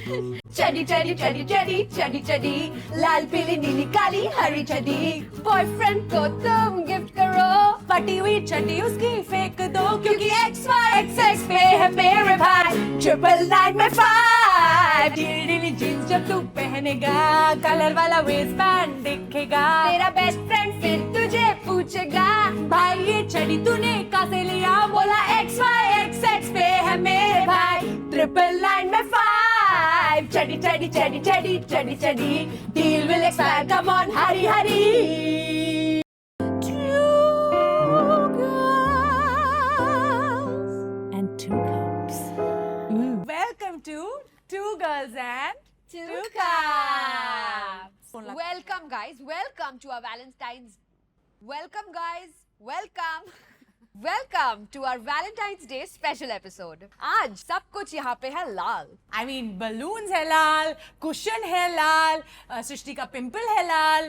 चडी चडी चडी चडी चडी चडी लाल पीली नीली काली हरी चडी बॉयफ्रेंड को तुम गिफ्ट करो फटी हुई चड्डी उसकी फेंक दो क्योंकि XYXX पे है मेरे भाई 999 में 5 ढीली ढीली जीन्स जब तू पहनेगा कलर वाला वेस्ट बैंड दिखेगा तेरा बेस्ट फ्रेंड फिर तुझे पूछेगा भाई ये चड्डी तूने कहाँ से लिया बोला XYXX पे है मेरे भाई 999 में 5 चडी चडी चडी चडी चडी चडी deal will expire come on hurry hurry Two girls and two cups Welcome to Two Girls and Two Cups Welcome guys welcome to our Valentine's Welcome guys welcome Welcome to our Valentine's Day special episode. आज सब कुछ यहाँ पे है लाल. I mean balloons है लाल, cushion है लाल, सृष्टि का pimple है लाल,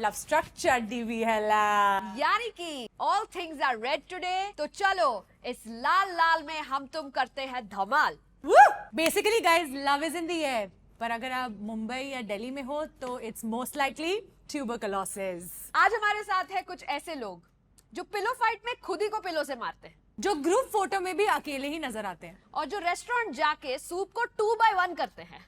love structure भी है लाल. यानी कि all things are red today. तो चलो इस लाल लाल में हम तुम करते हैं धमाल. Woo! Basically guys, love is in the air. पर अगर आप मुंबई या दिल्ली में हो तो it's most likely tuberculosis. आज हमारे साथ है कुछ ऐसे लोग जो पिलो फाइट में खुद ही को पिलो से मारते हैं जो ग्रुप फोटो में भी अकेले ही नजर आते हैं और जो रेस्टोरेंट जाके सूप को 2 by 1 करते हैं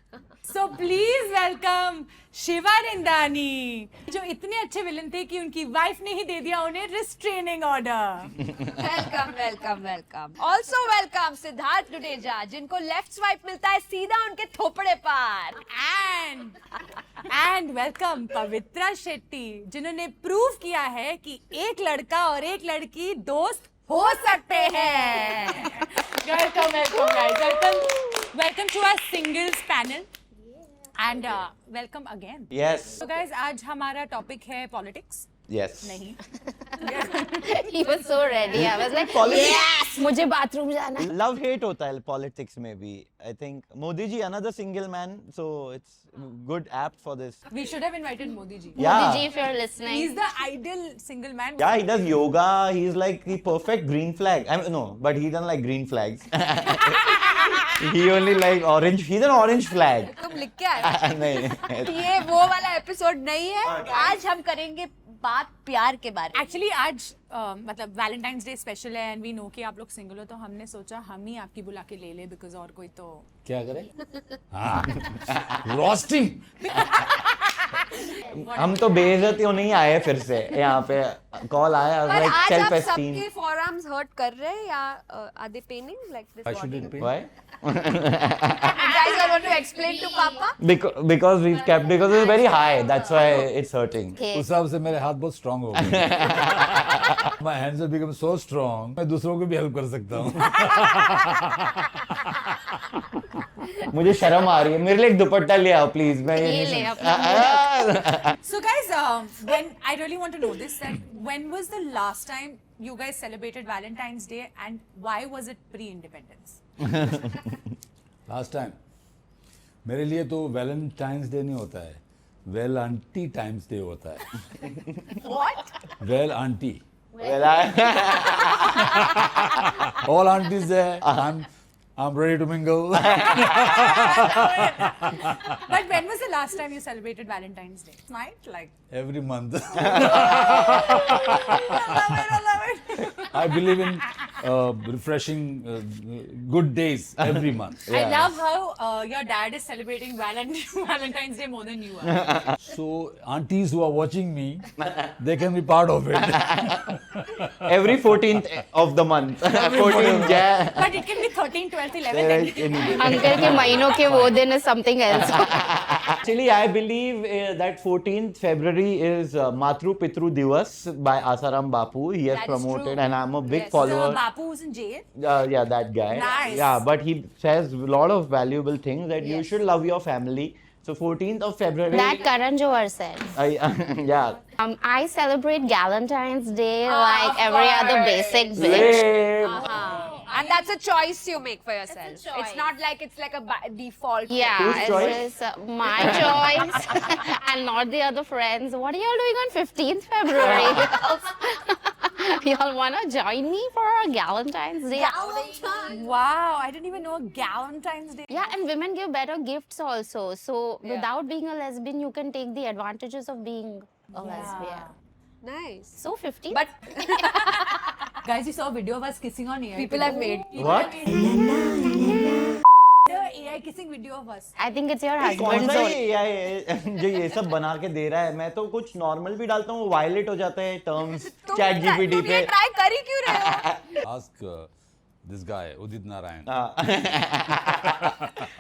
So please welcome शिवा निंदानी जो इतने अच्छे विलन थे कि उनकी वाइफ ने ही दे दिया उन्हें restraining order welcome welcome welcome also welcome Siddharth Dudeja जिनको लेफ्ट स्वाइप मिलता है सीधा उनके थोपड़े पर एंड वेलकम पवित्रा शेट्टी जिन्होंने प्रूव किया है कि एक लड़का और एक लड़की दोस्त हो सकते हैं welcome welcome guys welcome to our singles panel and welcome again Yes. तो गाइस आज हमारा टॉपिक है पॉलिटिक्स Yes. नहीं He was so ready. I was like, Politics. yes, मुझे बाथरूम जाना है. Love hate होता है politics में भी. I think Modi ji another single man, so it's good apt for this. we should have invited Modi ji Yeah. Modi ji, if you're he listening. is the ideal single man Yeah, he does yoga. He's like the perfect green flag. I mean, no, but he doesn't like green flags. He only like orange. He's an orange flag. तुम लिख के आए नहीं. ये वो वाला episode नहीं है आज हम करेंगे बात प्यार के बारे में एक्चुअली आज मतलब वैलेंटाइंस डे स्पेशल है एंड वी नो कि आप लोग सिंगल हो तो हमने सोचा हम ही आपकी बुला के ले ले बिकॉज और कोई तो क्या करें हाँ रोस्टिंग हम तो बेइज्जती होने ही आए फिर से यहाँ पे कॉल आया पर like आज self आप esteem. सबके फोरआर्म्स हर्ट कर रहे हैं या are they penning like this Why should it be? Why? guys I want to explain to papa Because we've kept because it's very high. That's why it's hurting. उस हिसाब से मेरे हाथ बहुत स्ट्रांग हो गए My hands have become so strong मैं दूसरों को भी हेल्प कर सकता हूँ मुझे शर्म आ रही है मेरे लिए एक दुपट्टा ले आओ प्लीज मैं ये ये नहीं ले सुन- so guys when I really want to know this that when was the last time you guys celebrated Valentine's Day and why was it pre-independence last time मेरे लिए तो वैलेंटाइंस डे नहीं होता है वेल आंटी टाइम्स डे होता है well aunty Well, I- all aunties है I'm ready to mingle. but when was the last time you celebrated Valentine's Day night like Every month. I love it I believe in refreshing good days every month. I love how your dad is celebrating Valentine's Day more than you are So aunties who are watching me, they can be part of it. every 14th of the month 14th yeah but it can be 13 12 11 uncle के महीनों के वो दिन is something else. actually I believe that 14th February is Matru Pitru Divas by Asaram Bapu. He has That is promoted true. and I'm a big Yes. follower. so Bapu was in jail Yeah, that guy. Nice. Yeah, but he says a lot of valuable things that you Yes. should love your family. So 14th of February. That Karan Johar said. Yeah. I celebrate Galentine's Day Ah, like of every other course. basic bitch. Lame. and that's a choice you make for yourself It's a choice. it's not like it's like a default Yeah, Whose it's choice? just my choice and not the other friends. What are y'all doing on 15th February? Y'all wanna join me for a Valentine's Day? Wow, I didn't even know Valentine's Day. Yeah, and women give better gifts also. So without being a lesbian, you can take the advantages of being a lesbian. Nice. So 50. But Guys, you saw a video of us kissing on air. people have made. What? The AI kissing video of us. I think it's your कौन husband's सा own. ये AI जो ये सब बना के दे रहा है? मैं तो कुछ नॉर्मल भी डालता हूँ, वायलेट हो जाता है टर्म्स चैट जीपीटी पे. ट्राई कर ही क्यों रहे हो? Ask this guy, Udit Narayan.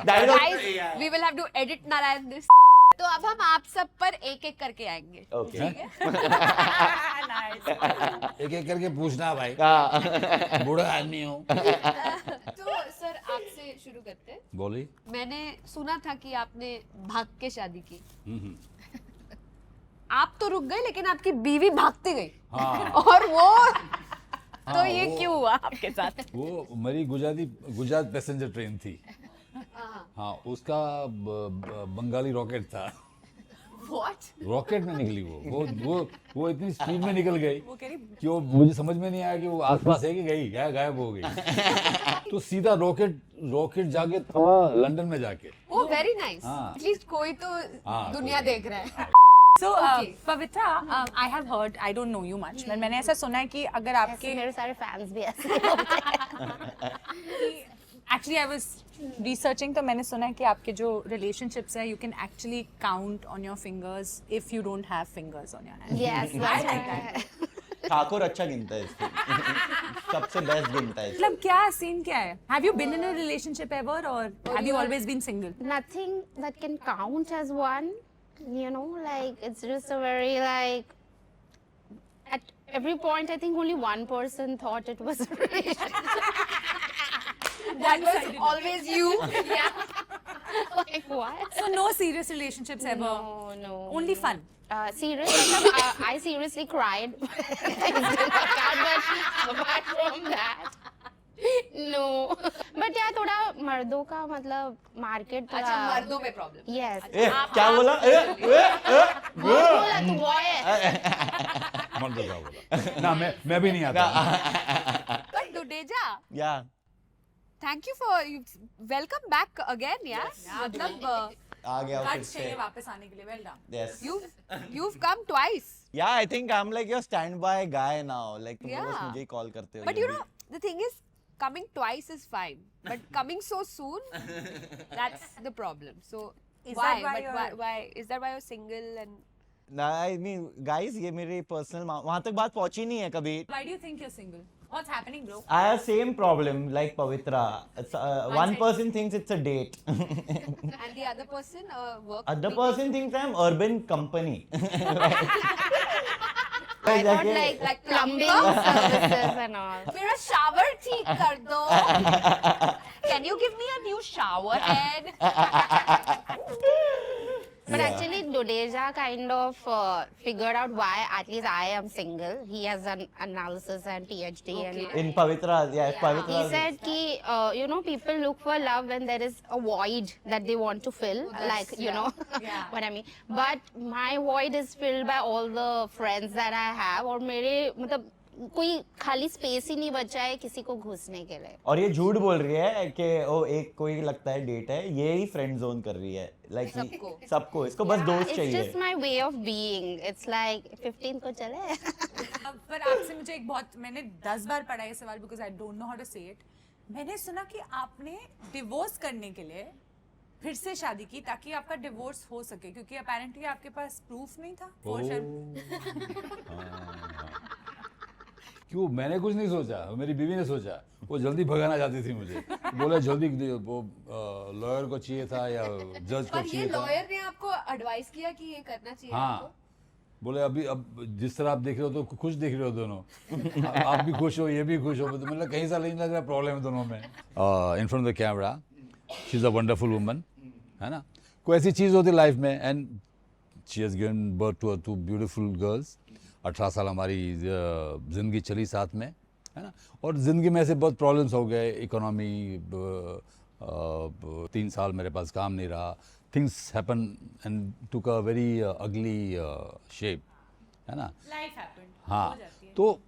That is Guys, also AI. we will have to edit Narayan this. तो अब हम आप सब पर एक एक करके आएंगे. Okay. Nice. एक एक करके पूछना भाई, हाँ. बूढ़ा आदमी हूँ. तो सर आपसे शुरू करते हैं. बोली. मैंने सुना था कि आपने भाग के शादी की. हम्म. आप तो रुक गए लेकिन आपकी बीवी भागती गई. हाँ. और वो तो हाँ, ये वो- क्यों हुआ आपके साथ? वो मेरी गुजरात पैसेंजर ट्रेन थी. हाँ, उसका बंगाली रॉकेट था. What? रॉकेट में निकली वो इतनी स्पीड में निकल गई वो कह रही कि वो मुझे समझ में नहीं आया कि वो आसपास है कि गई गायब हो गई. तो सीधा रॉकेट जाके थमा लंदन में जाके. Oh, very nice. हाँ. At least कोई तो हाँ, दुनिया कोई- देख रहा है. So, Okay. Pavitra, I have heard, I don't know you much, but मैंने ऐसा सुना है कि अगर आपके मेरे सारे fans भी ऐसे होते हैं. actually I was researching तो मैंने सुना है कि आपके जो relationships है you can actually count on your fingers if you don't have fingers on your hands. Yes, that's right. Thakur अच्छा गिनता है इसको. सबसे बेस्ट गिनता है इसको. मतलब क्या सीन क्या है? Have you been in a relationship ever or have you always been single? Nothing that can count as one, you know, like it's just a very like at every point I think only one person thought it was a relationship. That was always you. Yeah. Like what? So no serious relationships ever. No. Only fun. Serious, मतलब, I seriously cried. Things didn't work out, but apart from that, no. But यार थोड़ा मर्दों का मतलब market थोड़ा. अच्छा मर्दों में प्रॉब्लम. Yes. ए, क्या बोला? बोला तू boy है. मर्द का बोला ना. मैं भी नहीं आता. But Dudeja, Yeah. thank you for welcome back again. Yeah. मतलब आ गया फिर Guts चाहिए से. वापस आने के लिए. Well done. Yes. you've come twice. Yeah, I think I'm like your standby guy now. Like तुम लोग बस Yeah. मुझे ही कॉल करते हो. But जब you भी. know the thing is coming twice is fine. But coming so soon, that's the problem. So Is why? that why But you're- why is that why you're single and Nah, I mean, guys, ये मेरे personal वहाँ तक बात पहुँची नहीं है कभी. Why do you think you're single? What's happening, bro? I have same problem like Pavitra. It's, one side. person thinks it's a date. and the other person work? Other person thinks I'm urban company. I thought like plumbing services and all. मेरा shower ठीक कर दो. Can you give me a new shower head? But Yeah. actually, Dudeja kind of figured out why at least I am single. He has an analysis and PhD and In Pavitra, yeah, Pavitra. he said ki you know people look for love when there is a void that they want to fill, like you know what I mean. But my void is filled by all the friends that I have. और मेरे मतलब कोई खाली space ही नहीं बचा है किसी को घुसने के लिए. और ये झूठ बोल रही है कि ओ एक कोई लगता है डेट है, ये ही फ्रेंड जोन कर रही है. Like सबको इसको बस दोस्त It's चाहिए. just my way of being. It's like 15 को चले. पर आपसे मुझे एक बहुत मैंने 10 बार पढ़ा ये सवाल because I don't know how to say it. मैंने सुना कि आपने डिवोर्स करने के लिए फिर से शादी की ताकि आपका डिवोर्स हो सके क्योंकि अपेरेंटली आपके पास प्रूफ नहीं था. For sure. क्यों? मैंने कुछ नहीं सोचा, मेरी बीवी ने सोचा. वो जल्दी भगाना चाहती थी मुझे. बोले जल्दी वो लॉयर को चाहिए था या जज को और ये चाहिए था. लॉयर ने आपको एडवाइस किया कि ये करना चाहिए हाँ. आपको? बोले अभी अब जिस तरह आप देख रहे हो तो खुश दिख रहे हो दोनों. आप भी खुश हो, ये भी खुश हो. मतलब कहीं सा नहीं लग रहा प्रॉब्लम है दोनों में. In front of the camera she is a wonderful woman, है ना. कोई ऐसी चीज़ होती लाइफ में and she has given birth to two beautiful girls. 18 साल हमारी ज़िंदगी चली साथ में, है ना. और ज़िंदगी में ऐसे बहुत प्रॉब्लम्स हो गए. इकोनॉमी 3 साल मेरे पास काम नहीं रहा. Things happen and took a very ugly shape, है ना. Life happened. हाँ. हो जाती है. तो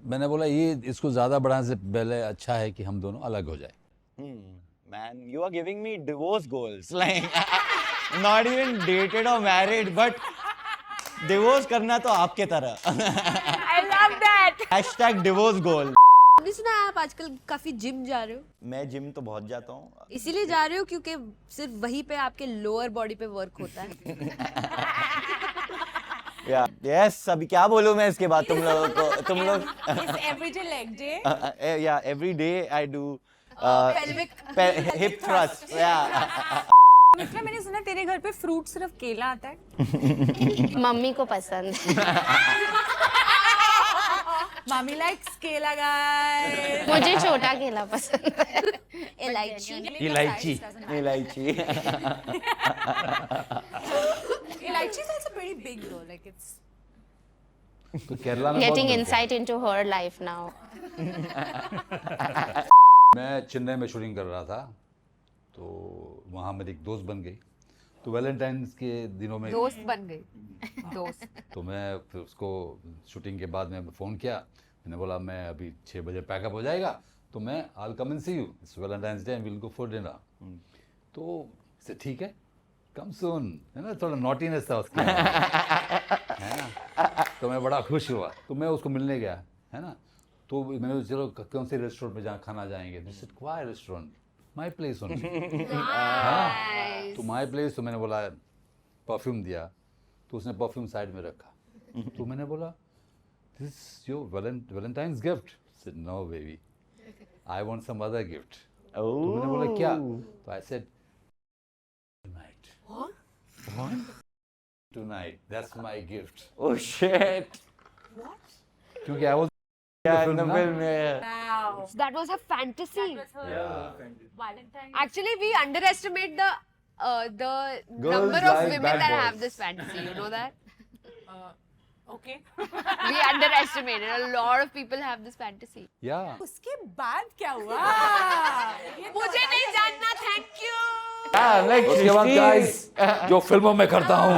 मैंने बोला ये इसको ज़्यादा बढ़ाने से पहले अच्छा है कि हम दोनों अलग हो जाए. Man, you are giving me divorce goals. Like, not even dated or married, but divorce करना तो आपके तरह. I love that. Hashtag divorce goal. मैंने सुना है आप आजकल काफी जिम जा रहे हो. मैं जिम तो बहुत जाता हूँ. इसीलिए जा रहे हो क्योंकि सिर्फ वहीं पे आपके लोअर बॉडी पे वर्क होता है. Yes, अभी क्या बोलूँ मैं इसके बाद तुम लोगों को. तुम लोग. It's everyday leg day. Yeah, every day I do pelvic hip thrust. Yeah. मित्रा, मैंने सुना तेरे घर पे फ्रूट सिर्फ केला आता है. मम्मी को पसंद है. मामी लाइक्स केला गाइस. मुझे छोटा केला पसंद है. इलायची. इलायची. इलायची. Ilachi is also pretty big though, like it's. तो केरला में Getting बहुत insight into her life now. मैं चेन्नई में शूटिंग कर रहा था, तो वहाँ मेरी एक दोस्त बन गई. तो वैलेंटाइंस के दिनों में दोस्त बन गई. दोस्त. तो मैं फिर उसको शूटिंग के बाद में फ़ोन किया. मैंने बोला मैं अभी 6 बजे पैकअप हो जाएगा, तो मैं I will come and see you. It's Valentine's Day and will go for dinner. तो से ठीक है, कम सून. है ना, थोड़ा नॉटीनेस था उसके है ना. तो मैं बड़ा खुश हुआ. तो मैं उसको मिलने गया, है ना. तो मैंने चलो कौन से रेस्टोरेंट में जहाँ खाना जाएंगे. This is क्वाई restaurant, my place only. तो माई प्लेस. तो मैंने बोला परफ्यूम दिया, तो उसने परफ्यूम साइड में रखा. तो मैंने बोला this your Valentine's gift. Said no baby, I want some other gift. तो मैंने बोला क्या. तो I said tonight. What? Tonight, that's my gift. Oh shit. क्योंकि I was Yeah, in film the ना. film, yeah. Wow. That was her fantasy. Yeah. Valentine. Actually, we underestimate the Girls number of like women bad that boys. have this fantasy. You know that? Okay. We underestimate it. A lot of people have this fantasy. Yeah. उसके बाद क्या हुआ? मुझे नहीं जानना. Thank you. Yeah, like उसके बाद Srishti guys, is- जो फिल्मों में करता हूँ,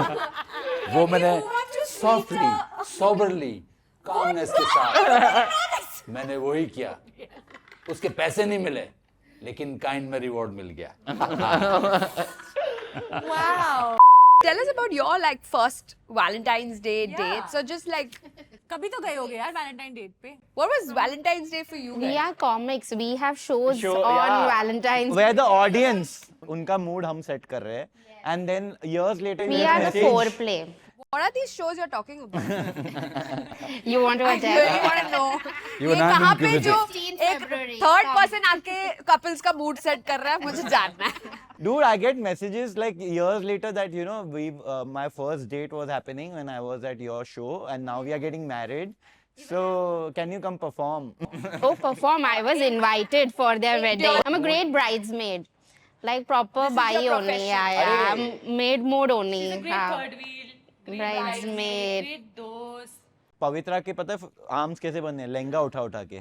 वो मैंने want to softly, soberly, calmness के साथ मैंने वही किया. उसके पैसे नहीं मिले, लेकिन काइंड में रिवॉर्ड मिल गया. Wow. Tell us about your like first Valentine's Day date. So just like, कभी तो गए होगे यार वैलेंटाइन डेट पे. what was Valentine's Day for you We guys? are comics. We have shows Show, on yeah. Valentine's. Where the audience, उनका mood हम set कर रहे हैं. And then years later, We you are the message. foreplay. What are these shows you're talking about? You want to I attend? really want to know. You ये and I कहाँ will पे give it जो 15 एक February, third come. Person आके couples का mood set कर रहा है, मुझे जानना है. Dude, I get messages like years later that you know my first date was happening when I was at your show, and now we are getting married. So can you come perform? Oh, perform. I was invited for their wedding. I'm a great bridesmaid. Like proper bai only. Yeah. I'm maid mode only. हाँ. wheel. Bridesmaid. Great दोस्त. पवित्रा के पता है arms कैसे बनने हैं? लहंगा उठा उठा के.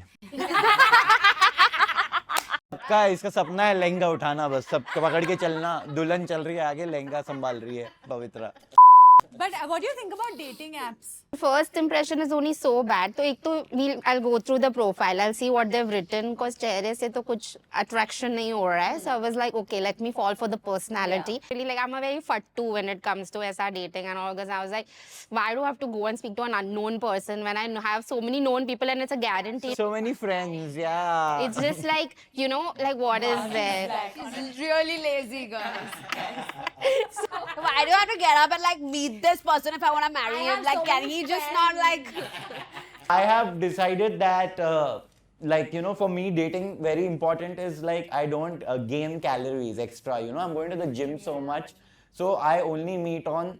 सबका इसका सपना है लहंगा उठाना, बस सब पकड़ के चलना. दुल्हन चल रही है आगे, लहंगा संभाल रही है पवित्रा. But what do you think about dating apps? First impression is only so bad. तो एक तो I'll go through the profile. I'll see what they've written. Cause चेहरे से तो कुछ attraction नहीं हो रहा है. So I was like, okay, let me fall for the personality. Really, like I'm a very fattu when it comes to ऐसा dating and all. Because I was like, why do I have to go and speak to an unknown person when I have so many known people and it's a guarantee. So many friends, yeah. It's just like, you know, like what is there? She's really lazy, guys. So why do I have to get up and like meet this person if I want to marry him? Like, can he just not like? I have decided that, like, you know, for me, dating very important is like I don't gain calories extra. You know, I'm going to the gym so much, so I only meet on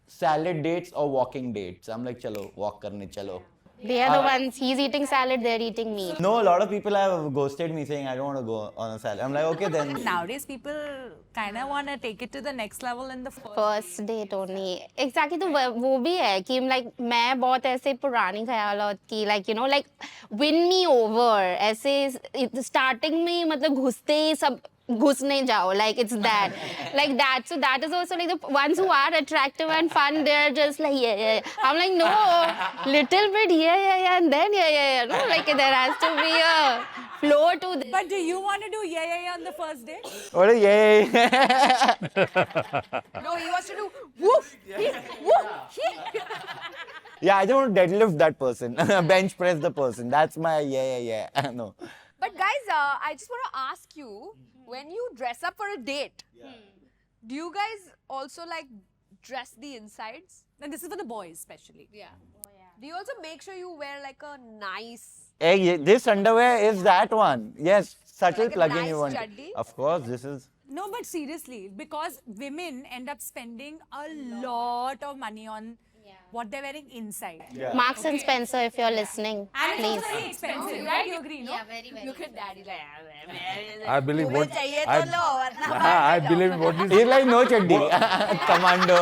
salad dates or walking dates. I'm like, chalo, walk karne chalo. They are the ones, he's eating salad, they're eating meat. No, a lot of people have ghosted me saying I don't want to go on a salad. I'm like, okay then. Nowadays people kind of want to take it to the next level in the First date only. Exactly, तो वो भी है कि like मैं बहुत ऐसे पुरानी ख्यालात की like you know like win me over ऐसे starting में मतलब घुसते ही सब घुस नहीं जाओ, like it's that, like that. So that is also like the ones who are attractive and fun, they're just like yeah. I'm like no, little bit yeah, and then yeah. No, like there has to be a flow to this. But do you want to do yeah on the first day? What a yay! No, he wants to do woof, woof. Yeah, I just want to deadlift that person, bench press the person. That's my yeah. No. But guys, I just want to ask you, when you dress up for a date, do you guys also like dress the insides? And this is for the boys especially. Yeah. Do you also make sure you wear like a nice? Hey, this underwear is that one. Yes, subtle Like a plug-in nice you want. chaddi? Of course, this is. No, but seriously, because women end up spending a lot of money on what they're wearing inside. Marks and Spencer, if you're listening, And it's please. also very expensive, right? You agree, no? very. Look at daddy like. I believe what चाहिए तो I, लो, वरना I believe what is He's like no chaddi, commando.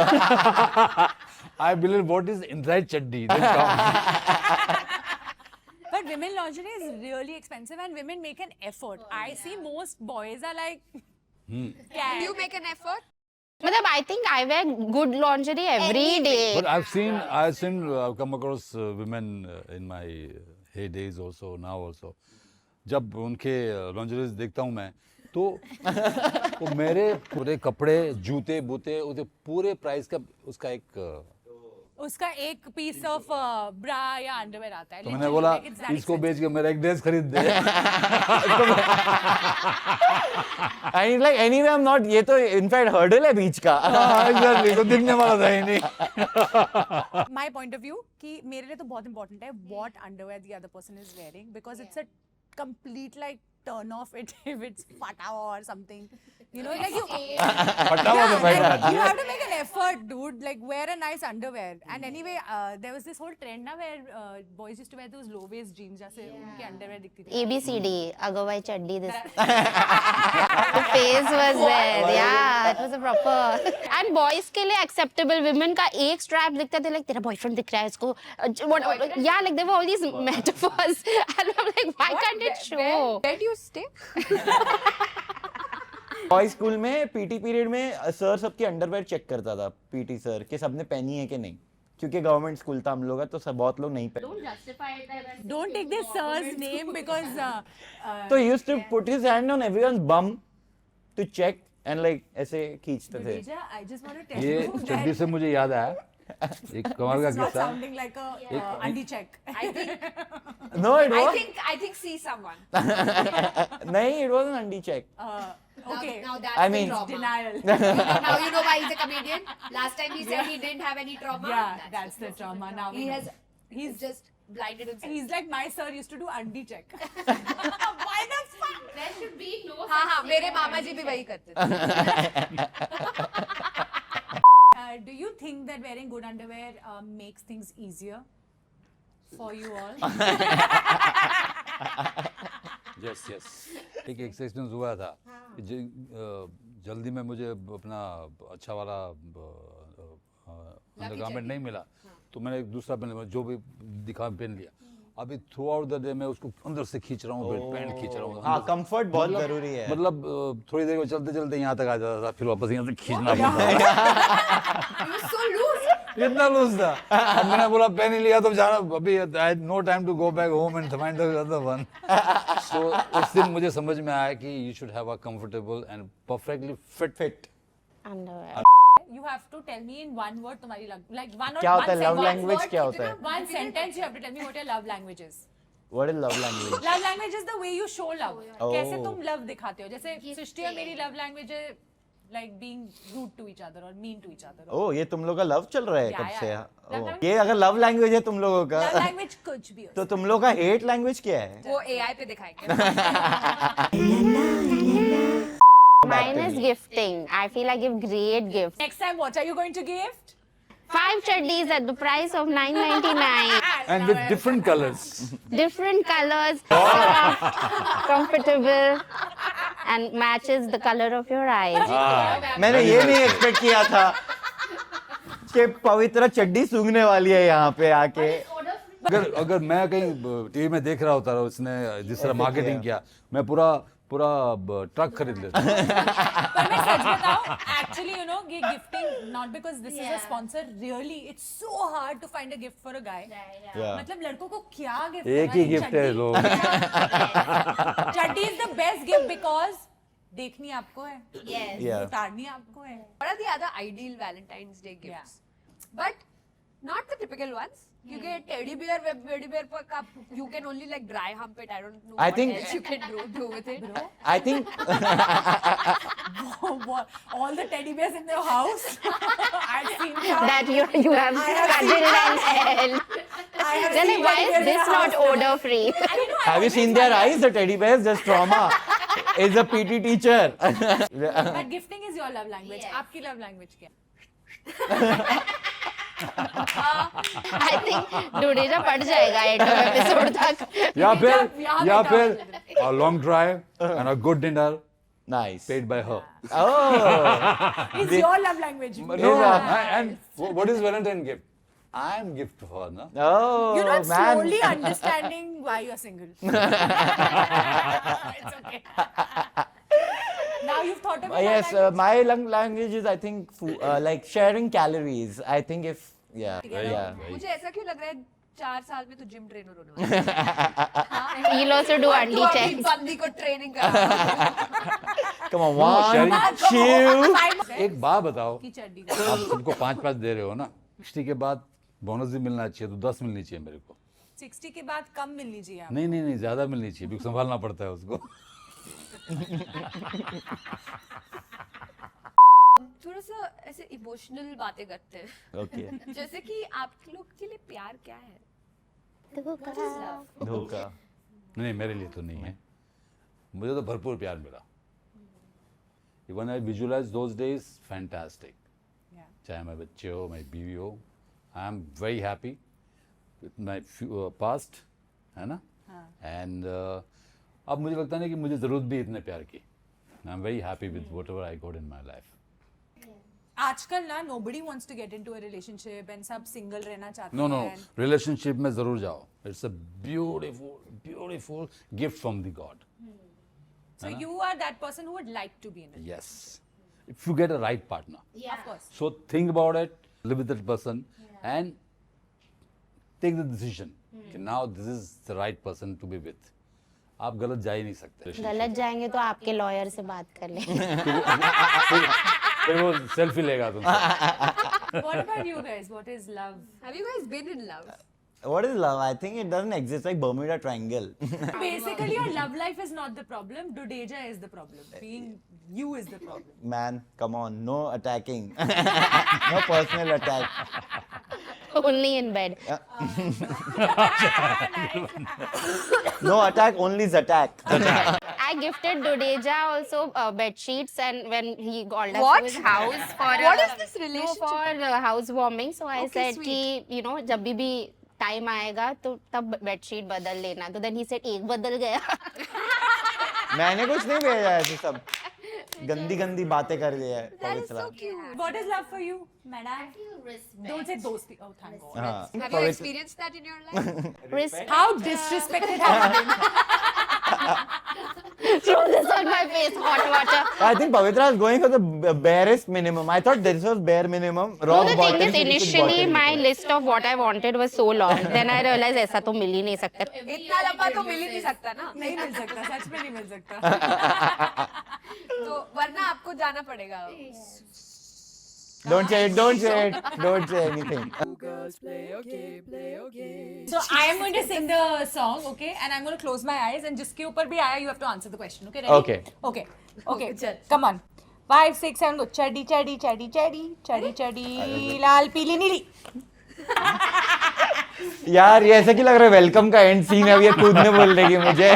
I believe what is inside chaddi. That counts. But women lingerie is really expensive and women make an effort. I see most boys are like, Do you make an effort? Matlab, I think I wear good lingerie every day. But I've come across women in my heydays also, now also. जब उनके lingeries देखता हूँ मैं, तो मेरे पूरे कपड़े, जूते, बूते, उसे पूरे प्राइस का उसका एक उसका एक पीस ऑफ ब्रा या अंडरवेयर आता है. तो मैंने बोला Like, it's that इसको expensive. बेच के मेरा एक ड्रेस खरीद दे. And he's like, anyway, I'm not. ये तो in fact hurdle है बीच का. Exactly, तो दिखने वाला था ही नहीं. My point of view कि मेरे लिए तो बहुत important है what underwear the other person is wearing because it's a complete like turn off it if it's fata or something. You know, like you. फटा हुआ तो भाई Like, you have to make an effort, dude. Like wear a nice underwear. And anyway, there was this whole trend now where boys used to wear those low waist jeans, जैसे उनके underwear दिखती थी. ABCD, Agawai Chaddi. This the face was there. Yeah, it was a proper. And boys के लिए acceptable. Women का एक strap दिखता था like तेरा boyfriend दिख रहा है इसको. Yeah, like there were all these metaphors. And I'm like, why can't it show? Where do you stay? Boy school में पीटी पीरियड में सर सबकी अंडरवेयर चेक करता था. पीटी सर कि सबने पहनी है कि नहीं, क्योंकि गवर्नमेंट स्कूल था हम लोग का, तो सब बहुत लोग नहीं पहने. Don't take this sir's name because. तो he used to put his hand on everyone's bum to check and like ऐसे खींचते थे. Rija, I just want to tell ये you चड्डी that से मुझे याद आया एक कमाल का it's not किस्सा. sounding like a andi check. No, it was. I think see someone. नहीं, it was an andi check. Okay. Now that's I the mean- trauma. Denial. Now you know why he's a comedian. Last time he said he didn't have any trauma. Yeah, that's the trauma. Now He we know. has. He's just blinded himself. He's like my sir used to do andi check. Why the fuck? There should be no. हाँ, मेरे मामा जी भी वही करते थे. Do you think that wearing good underwear makes things easier for you all? Yes एक experience हुआ था कि जल्दी में मुझे अपना अच्छा वाला अंडरगारमेंट नहीं मिला, तो मैंने एक दूसरा पहन लिया, जो भी दिखा पहन लिया. अभी थ्रू आउट द डे मैं उसको अंदर से खींच रहा हूँ, फिर पैंट खींच रहा हूँ. हाँ, कंफर्ट बहुत जरूरी है. मतलब थोड़ी देर को चलते चलते यहाँ तक आ जाता था, फिर वापस यहाँ से खींचना पड़ता. You're so loose. इतना लूज था. अब मैंने बोला पहन ही लिया तो जाना, अभी I had no time to go back home and find the other one. So उस दिन मुझे समझ में आया कि you should have a comfortable and perfectly fit Underwear. You have to tell me in one word तुम्हारी like one or क्या one होता है love sentence. language? क्या होता है? One sentence you have to tell me what your love language is. What is love language? Love language is the way you show love. Oh. कैसे तुम love दिखाते हो? जैसे सृष्टि और मेरी love language है like being rude to each other or mean to each other. Oh, ये तुम लोग का लव चल रहा है Yeah, कब yeah, से? yeah. Love Oh. language- ये अगर लव लैंग्वेज है तुम लोगों का, Love language कुछ भी हो. तो तुम लोग का हेट लैंग्वेज क्या है? वो AI पे दिखाएंगे. Mine is gifting. I feel I give great gifts. Next time, what are you going to gift? 5 chaddis at the price of $9.99. and with different colors. Different colors, soft, comfortable, and matches the color of your eyes. मैंने ये नहीं expect किया था कि पवित्र चड्डी सूंघने वाली है यहाँ पे आके. अगर मैं कहीं टीवी में देख रहा होता, उसने जिस तरह मार्केटिंग किया, मैं पूरा पूरा ट्रक खरीद लेता। पर मैं सच बताऊं, actually you know ये gifting not because this is a sponsor, really it's so hard to find a gift for a guy. Yeah. मतलब लड़कों को क्या गिफ्ट एक ही गिफ्ट है लोग। चड्डी is the best gift because देखनी आपको है, Yeah. उतारनी आपको है. What are the other ideal Valentine's Day gifts? But not the typical ones. क्योंकि टेडी बियर पर का you can only like dry hump it. I don't know I what think- else you can do with it. I think All the teddy bears in their house. I've seen some. That you have cuddled and held. I have Then seen why teddy is bears in this the not house. odor free? have you seen their eyes? The teddy bears, just trauma. Is a PT teacher. But gifting is your love language. आपकी love language क्या है? I think Dudeja पड़ जाएगा end of episode तक. या फिर a long drive and a good dinner Nice. paid by her. Oh. It's your love language. No, and what is Valentine gift? I am gift for her, na? Oh, You're not man. slowly understanding why you're single. It's okay. Now you've thought about Yes, that. my love language is I think like sharing calories. I think if yeah. मुझे ऐसा क्यों लग रहा है 4 साल में तो gym trainer होने वाला है. He'll also do तू अंडी अपनी चेक. बंदी को ट्रेनिंग करा. Come on, one, sharing- two. एक बात बताओ, की चड्डी का. आप सबको 5-5 दे रहे हो ना, 60 के बाद बोनस भी मिलना चाहिए, तो 10 मिलनी चाहिए मेरे को. 60 के बाद कम मिलनी चाहिए आपको. नहीं, ज़्यादा मिलनी चाहिए, क्योंकि संभालना पड़ता है उसको. थोड़ा सा ऐसे इमोशनल बातें करते हैं. Okay. जैसे कि आप लोग के लिए प्यार क्या है? धोखा. नहीं, मेरे लिए तो नहीं है. मुझे तो भरपूर प्यार मिला. When I visualize those days, fantastic. Yeah. चाहे मैं बच्चे हो, मैं बीवी हो, I am very happy with my past, है ना? And अब मुझे लगता नहीं कि मुझे ज़रूरत भी इतने प्यार की. I am very happy with whatever I got in my life. आजकल ना nobody wants to get into a relationship and सब single रहना चाहते No, हैं. relationship में ज़रूर जाओ. It's a beautiful gift from the God. So you are that person who would like to be in it. Yes. If you get a right partner. Of course. So think about it, live with that person, and take the decision. कि now this is the right person to be with. आप गलत जा ही नहीं सकते. गलत जाएंगे तो आपके लॉयर से बात कर लें. फिर वो सेल्फी लेगा तुमसे. What about you guys? What is love? Have you guys been in love? What is love? I think it doesn't exist like Bermuda Triangle. Basically, your love life is not the problem. Dudeja is the problem. Being you is the problem. Man, come on, no attacking. No personal attack. Only in bed. No attack, only Zatak. I gifted Dudeja also bed sheets, and when he called us What? to his house for What is this relationship? for housewarming, so I Okay, said कि you know जब भी time आएगा तो तब bedsheet बदल लेना. तो then he said एक बदल गया. मैंने कुछ नहीं भेजा है ऐसे सब गंदी गंदी बातें कर दिया है That is Pavitra. so cute. What is love for you, madam? Don't say dosti. Oh, thank God. हाँ, Have you पवित्र. experienced that in your life? Respect. How disrespected have you been? Throw this on my face, hot water. I think Pavitra is going for the barest minimum. I thought this was bare minimum. No, Rock the bottom. thing is, she initially bottom. my list of what I wanted was so long. Then I realized ऐसा तो मिल ही नहीं सकता. इतना लंबा तो मिल ही नहीं सकता ना. नहीं मिल सकता, सच में नहीं मिल सकता. तो वरना आपको जाना पड़ेगा. Don't say it, don't say it, don't say anything. So I am going to sing the song, okay? And I'm going to close my eyes and जिसके ऊपर भी आया, you have to answer the question, okay? Ready? Okay. Okay. Okay. Come on. 5, 6, 7, go. Chadi, chadi, chadi, chadi, chadi, chadi, लाल पीली नीली. यार ये ऐसा क्यों लग रहा है वेलकम का एंड सीन है, अब ये कूदने बोल देगी मुझे.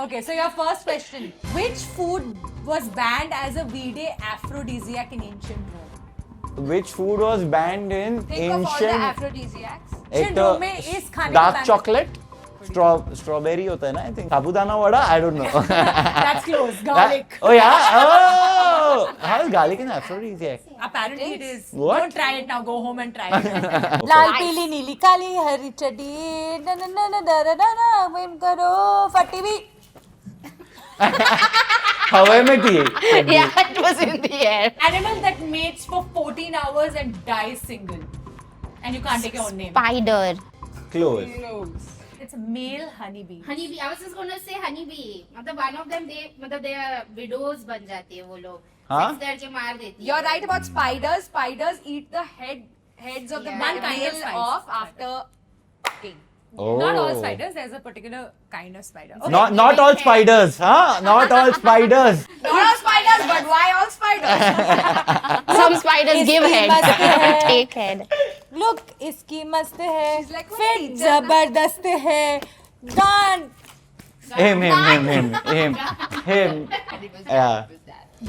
Okay, so your first question. Which food was banned as a V-Day aphrodisiac in ancient Rome? Which food was banned in Think of all the ancient? aphrodisiacs. Ancient Rome में इस खाने को डार्क ban- चॉकलेट, स्ट्रॉबेरी होता है ना, I think. Sabudana vada, I don't know. That's close. Garlic. Oh yeah. Oh, how is garlic an aphrodisiac? Apparently it is. What? Don't try it now. Go home and try it. लाल पीली नीली काली हरी चड्डी, done done done done done, वेम करो फटी भी. हवा में थी. Yeah, it was in the air. Animal that mates for 14 hours and dies single. And you can't take your own name. Spider. Close. It's a male honeybee. Honeybee. I was just going to say honeybee. मतलब one of them they are widows बन जाती है वो लोग. हाँ? Sex करके मार देती है. You're right about spiders. Spiders eat the heads of the Yeah. One kind of male spider. off after fucking. Oh. Not all spiders. There's a particular kind of spider. Okay. Not all spiders, huh? Not all spiders. Not all spiders, but why all spiders? Some spiders give इसकी head. मस्त है. Take head. Look, इसकी मस्त है. She's like, फिर "What teacher?" जबरदस्त है. Done. Him. Yeah.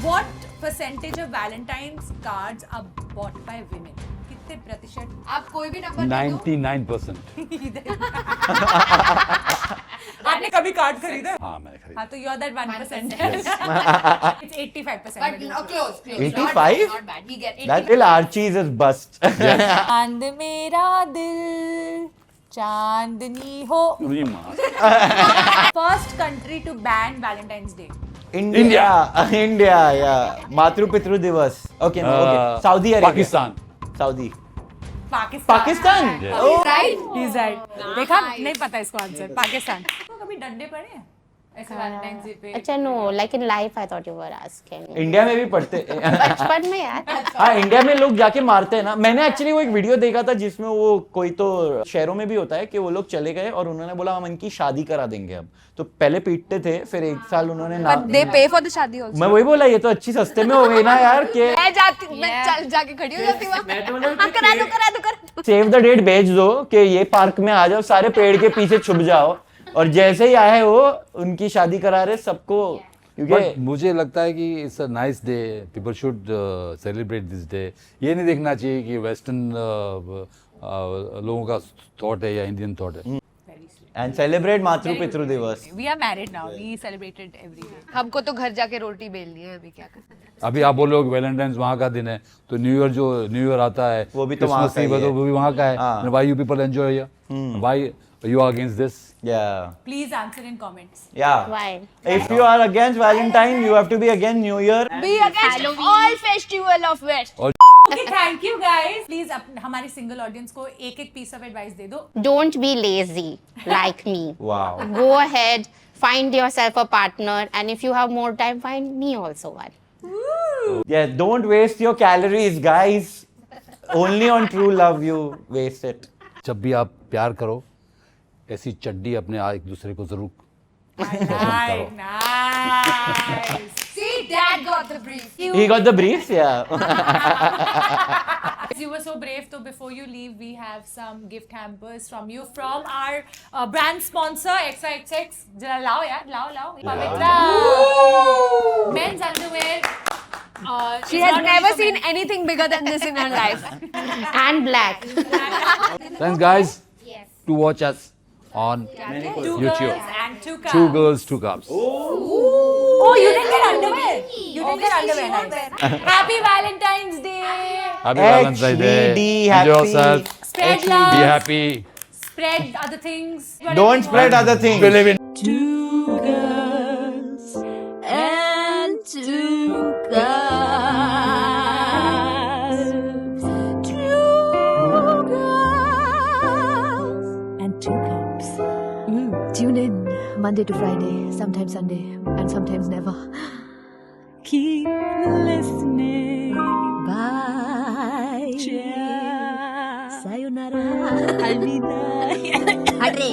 What percentage of Valentine's cards are bought by women? कितने प्रतिशत? आप कोई भी नंबर दे दो. 99%. आपने कभी कार्ड खरीदा है? हाँ मैंने खरीदा. हाँ तो you're that 1%. It's 85%. But no, close. 85? Not bad. We get 80. That till Archie's is bust. चांद मेरा दिल चांदनी हो. मुझे मार. First country to ban Valentine's Day. India, yeah. Matru Pitru Divas. Okay, no, okay. Saudi Arabia. Pakistan. Saudi. Pakistan. Yes. Oh. Right? He's right. देखा नहीं पता इसको आंसर. पाकिस्तान. कभी डंडे पड़े हैं? ऐसे Valentine's Day पे. अच्छा no, like in life I thought you were asking. India में भी पढ़ते. बचपन में यार. हाँ, इंडिया में लोग जाके मारते हैं ना. मैंने एक्चुअली वो एक वीडियो देखा था जिसमें वो कोई तो शहरों में भी होता है कि वो लोग चले गए और उन्होंने बोला हम इनकी शादी करा देंगे अब. तो पहले पीटते थे, फिर एक साल उन्होंने ना. But they pay for the शादी also. मैं वही बोला ये तो अच्छी सस्ते में हो गई ना यार कि मैं चल जाके खड़ी हो जाती हूँ. हाँ, करा दो. सेव द डेट भेज दो कि ये पार्क में आ जाओ, सारे पेड़ के पीछे छुप जाओ और जैसे ही आए वो उनकी शादी करा रहे सबको. But क्योंकि मुझे लगता है कि it's a nice day. People should celebrate this day. ये नहीं देखना चाहिए कि वेस्टर्न लोगों का थॉट है या इंडियन थॉट है. एंड सेलिब्रेट मातृ पितृ दिवस. We are married now. We celebrated every day. हमको तो घर जाके रोटी बेलनी है. अभी क्या करना है? अभी आप बोलो वैलेंटाइंस वहाँ का दिन है तो न्यू ईयर आता है वो भी तो वहाँ Christmas का ही Eve है, तो है. वो भी वहाँ का है. हाँ. Why you people enjoy here? Why you are against this? Yeah. Please answer in comments. Yeah. Why? If you are against Valentine, you have to be against New Year. Be against all festival of West. Okay, thank you guys. Please हमारी single audience को एक piece of advice दे दो. Don't be lazy like me. Wow. Go ahead, find yourself a partner, and if you have more time, find me also one. Yeah, don't waste your calories, guys. Only on true love you waste it. जब भी आप प्यार करो ऐसी चड्डी अपने एक दूसरे को जरूर Nice, nice. See, Dad got the brief. He got the briefs, yeah. You were so brave. So before you leave, we have some gift hampers from you from our brand sponsor XXX. जरा लाओ यार, लाओ. Pavitra. Men's underwear. She has never seen anything bigger than this in her life. And black. Thanks guys to watch us on Two YouTube. girls and two cups. Two girls, two cups. Oh, you didn't get underwear. You didn't get underwear. Nice. Happy Valentine's Day. Happy Valentine's Day. HVD, Enjoy happy. yourself. Spread HVD. love. Be happy. Spread other things. Don't spread other things. Believe in Two girls and two cups. Two girls and two cups. Tune in Monday to Friday, sometimes Sunday, and sometimes never. Keep listening. Bye. Cheers. Sayonara. Alvida. Arre.